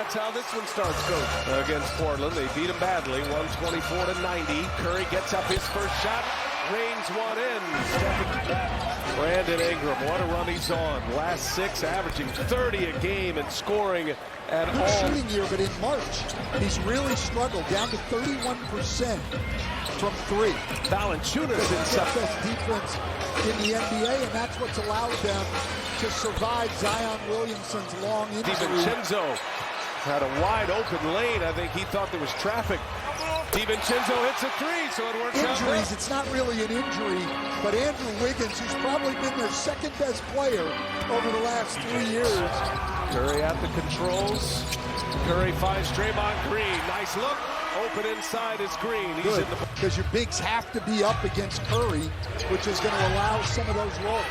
that's how this one starts, Coach. Against Portland, they beat him badly, 124-90. Curry gets up his first shot, rains one in. Brandon Ingram, what a run he's on. Last 6, averaging 30 a game and scoring at all. Shooting year, but in March, he's really struggled, down to 31% from 3. Valanciunas inside. Best defense in the NBA, and that's what's allowed them to survive Zion Williamson's long injury. DiVincenzo had a wide open lane. I think he thought there was traffic. DiVincenzo hits a 3, so it works out. Injuries, it's not really an injury, but Andrew Wiggins, who's probably been their second best player over the last 3 years. Curry at the controls. Curry finds Draymond Green. Nice look. Open inside is Green. He's Good, in the... because your bigs have to be up against Curry, which is going to allow some of those rolls.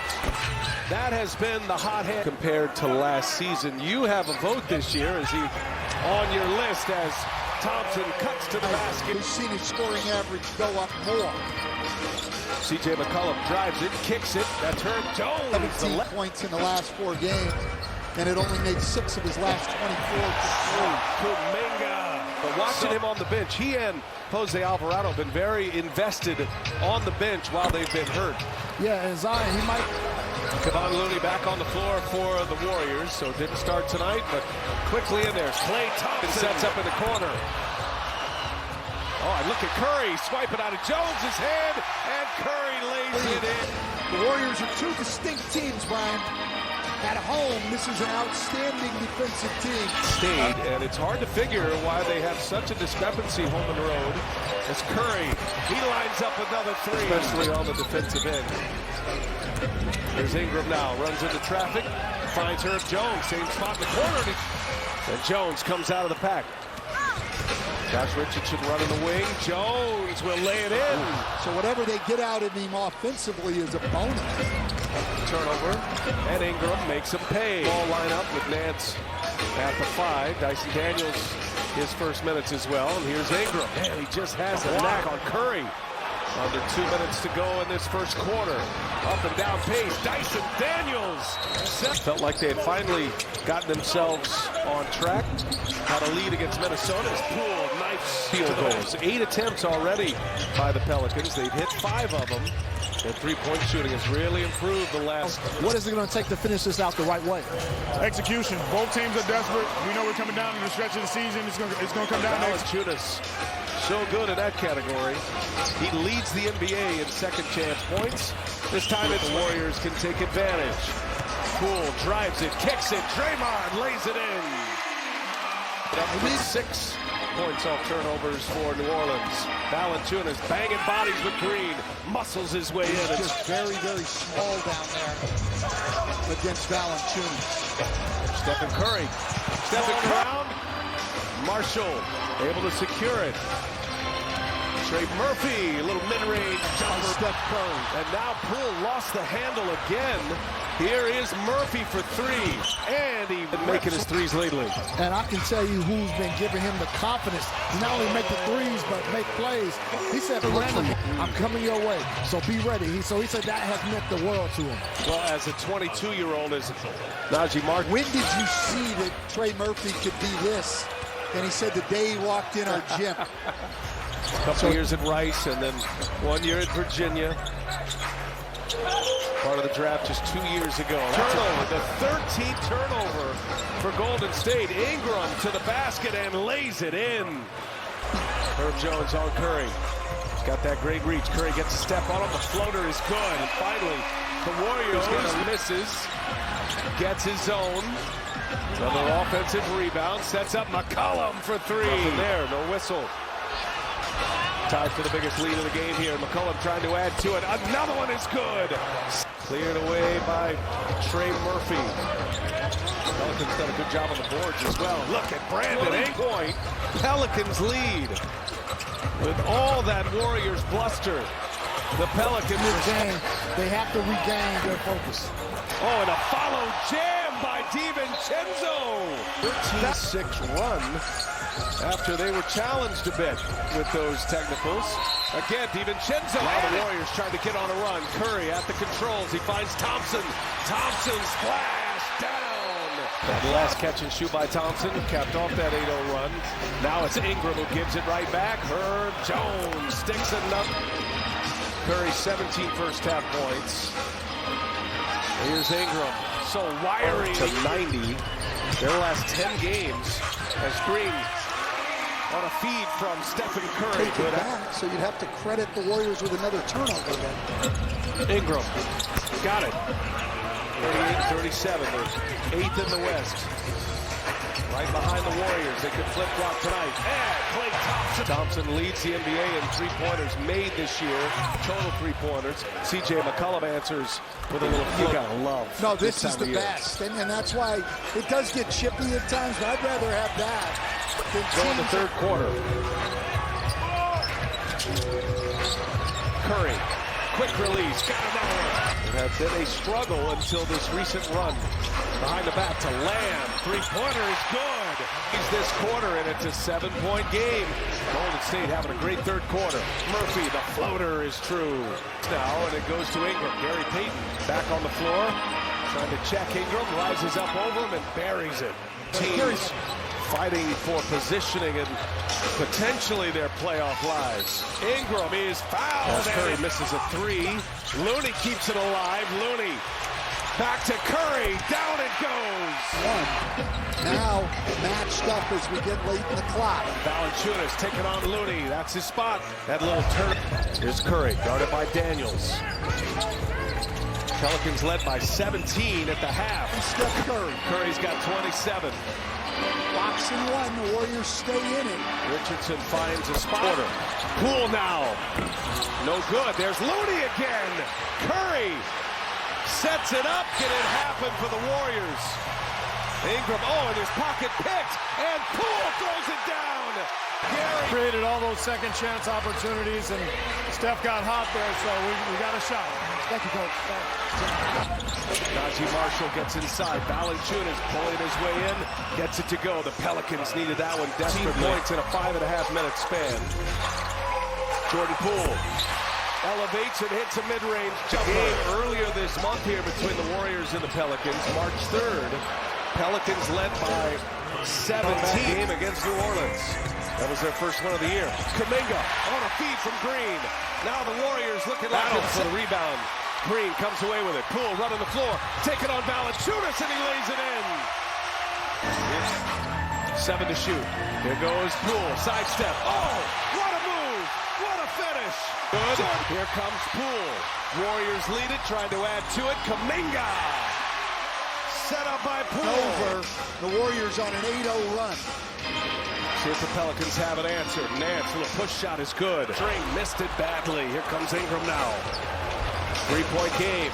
That has been the hot hand compared to last season. You have a vote this year. Is he on your list as Thompson cuts to the basket? We've seen his scoring average go up more. C.J. McCollum drives it, kicks it. That's Herb Jones. 17 points in the last 4 games, and it only made 6 of his last 24 to 3. Kuminga. But watching him on the bench, he and Jose Alvarado have been very invested on the bench while they've been hurt. Yeah, and Zion, he might... Kevon Looney back on the floor for the Warriors, so didn't start tonight, but quickly in there. Klay Thompson sets up in the corner. Oh, look at Curry swiping out of Jones's head, and Curry lays it in. The Warriors are 2 distinct teams, Brian. At home, this is an outstanding defensive team. Stayed, and it's hard to figure why they have such a discrepancy home and road. As Curry, he lines up another 3, especially on the defensive end. Here's Ingram now, runs into traffic, finds Herb Jones, same spot in the corner, and Jones comes out of the pack. Josh Richardson running the wing. Jones will lay it in. So whatever they get out of him offensively is a bonus. Turnover, and Ingram makes him pay. Ball lineup with Nance at the 5. Dyson Daniels, his first minutes as well. And here's Ingram. Man, he just has a knack on Curry. Under 2 minutes to go in this first quarter. Up and down pace. Dyson Daniels. Felt like they had finally gotten themselves on track. Had a lead against Minnesota's Poole. Nice field goals. 8 attempts already by the Pelicans. They've hit 5 of them. Their 3-point shooting has really improved the last. What is it going to take to finish this out the right way? Execution. Both teams are desperate. We know we're coming down to the stretch of the season. It's going to come down to Valanciunas. So good in that category. He leads the NBA in second chance points. This time the Warriors can take advantage. Poole drives it, kicks it. Draymond lays it in. Up with 6 points off turnovers for New Orleans. Valanciunas banging bodies with Green. Muscles his way in. It's just very, very small down there against Valanciunas. Stephen Curry. Stepping around. Marshall able to secure it. Trey Murphy, a little mid-range jumper. Steph Curry. And now Poole lost the handle again. Here is Murphy for 3. And he's been making his 3s lately. And I can tell you who's been giving him the confidence to not only make the 3s, but make plays. He said, Brandon, I'm coming your way, so be ready. So he said that has meant the world to him. Well, as a 22-year-old, as Najee Martin. When did you see that Trey Murphy could be this? And he said the day he walked in our gym. A couple years at Rice and then 1 year at Virginia. Part of the draft just 2 years ago. Turnover, the 13th turnover for Golden State. Ingram to the basket and lays it in. Herb Jones on Curry. He's got that great reach. Curry gets a step on him. The floater is good. And finally, the Warriors misses. Gets his zone. Another offensive rebound. Sets up McCollum for 3. Nothing there, no whistle. Tied for the biggest lead of the game here. McCollum trying to add to it. Another one is good. Cleared away by Trey Murphy. Pelicans done a good job on the boards as well. Look at Brandon, 8-point. Pelicans lead. With all that Warriors bluster, the Pelicans game, they have to regain their focus. Oh, and a follow jam by DiVincenzo. 13-6 run after they were challenged a bit with those technicals. Again, DiVincenzo. Now the Warriors trying to get on a run. Curry at the controls. He finds Thompson. Thompson splash down. That last catch and shoot by Thompson capped off that 8-0 run. Now it's Ingram who gives it right back. Herb Jones sticks another. Curry 17 first half points. Here's Ingram. So wiry to 90. Their last 10 games has Green on a feed from Stephen Curry. Take it back, so you'd have to credit the Warriors with another turnover then. Ingram got it. 38-37. They're 8th in the West. Right behind the Warriors. They could flip-flop tonight. And Klay Thompson leads the NBA in three-pointers made this year. Total three-pointers. C.J. McCollum answers with a little float. You gotta love. No, this is the best. And that's why it does get chippy at times, but I'd rather have that than go in the third quarter. Curry. Quick release. Got another one. It had been a struggle until this recent run. Behind the back to Lamb. Three-pointer is good. He's this quarter, and it's a 7-point game. Golden State having a great third quarter. Murphy, the floater is true. Now, and it goes to Ingram. Gary Payton back on the floor. Trying to check Ingram. Rises up over him and buries it. Teams fighting for positioning and potentially their playoff lives. Ingram is fouled. Curry misses a three. Looney keeps it alive. Looney back to Curry. Down it goes. Now matched up as we get late in the clock. Valanciunas taking on Looney. That's his spot. That little turn. Here's Curry, guarded by Daniels. Pelicans led by 17 at the half. Steph Curry. Curry's got 27. Box and one, the Warriors stay in it. Richardson finds a spot. Poole now. No good. There's Looney again. Curry sets it up. Can it happen for the Warriors? Ingram, and his pocket picked, and Poole throws it down. Gary Created all those second chance opportunities, and Steph got hot there, so we got a shot. Thank you, Coach. Najee Marshall gets inside. Valanciunas pulling his way in. Gets it to go. The Pelicans needed that one desperately. 10 points in a 5.5-minute span. Jordan Poole elevates and hits a mid-range jumper. Game earlier this month here between the Warriors and the Pelicans. March 3rd. Pelicans led by 17 game against New Orleans. That was their first one of the year. Kuminga on a feed from Green. Now the Warriors looking like for the rebound. Green comes away with it. Poole running the floor. Taking on Valanciunas, and he lays it in. 7 to shoot. Here goes Poole. Sidestep. Oh, what a move. What a finish. Good. Here comes Poole. Warriors lead it, trying to add to it. Kuminga. Set up by Poole. Over. The Warriors on an 8-0 run. See if the Pelicans have an answer. Nance with a push shot is good. String missed it badly. Here comes Ingram now. 3-point game.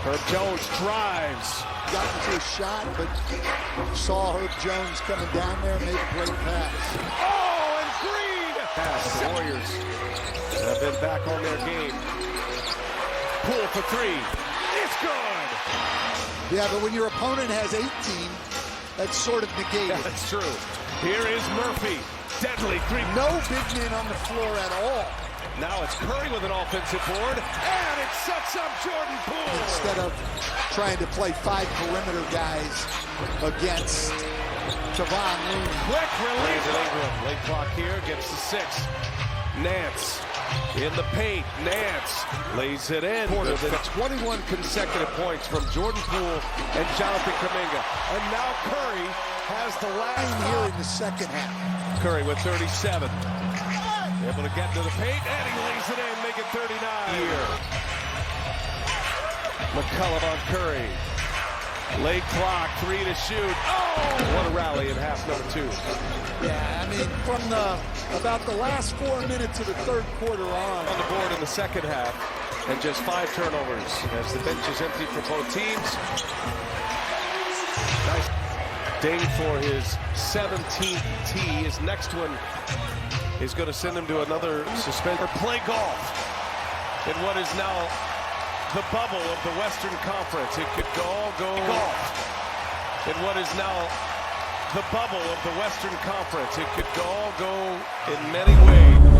Herb Jones drives. Got into a shot, but saw Herb Jones coming down there, made a great pass. Oh, and Green! Pass. The Warriors have been back on their game. Poole for three. It's good! Yeah, but when your opponent has 18, that's sort of negated. Yeah, that's true. Here is Murphy. Deadly three. No big men on the floor at all. Now it's Curry with an offensive board, and it sets up Jordan Poole. Instead of trying to play 5 perimeter guys against Kevon Looney. Quick release. Ingram. Late clock here, gets to 6. Nance in the paint. Nance lays it in. 21 consecutive points from Jordan Poole and Jonathan Kuminga. And now Curry has the last here in the second half. Curry with 37. Able to get into the paint, and he lays it in, make it 39. Here. McCollum on Curry. Late clock, 3 to shoot. Oh! What a rally in half number 2. Yeah, I mean, from about the last 4 minutes of the third quarter on the board in the second half, and just 5 turnovers as the bench is empty for both teams. Nice ding for his 17th tee. His next one is going to send him to another suspension. Or play golf in what is now the bubble of the Western Conference. It could all go golf in what is now the bubble of the Western Conference. It could all go in many ways.